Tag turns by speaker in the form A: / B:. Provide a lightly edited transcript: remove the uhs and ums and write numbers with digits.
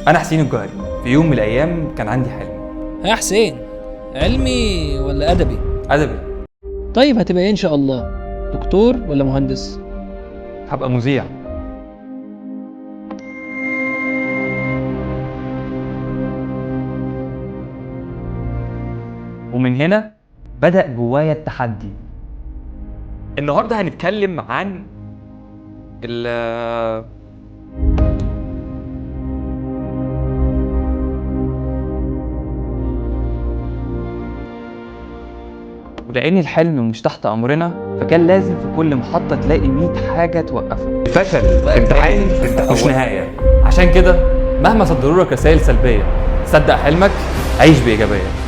A: انا حسين الجوهري. في يوم من الايام كان عندي حلم.
B: يا حسين، علمي ولا ادبي؟
A: ادبي.
B: طيب هتبقى ايه ان شاء الله؟ دكتور ولا مهندس؟
A: هبقى مذيع. ومن هنا بدأ جوايا التحدي. النهارده هنتكلم عن ولأن الحلم مش تحت أمرنا، فكان لازم في كل محطة تلاقي 100 حاجة توقفك. الفشل في امتحان مش نهاية. عشان كده مهما صدروا لك رسائل سلبية، صدق حلمك، عيش بإيجابية.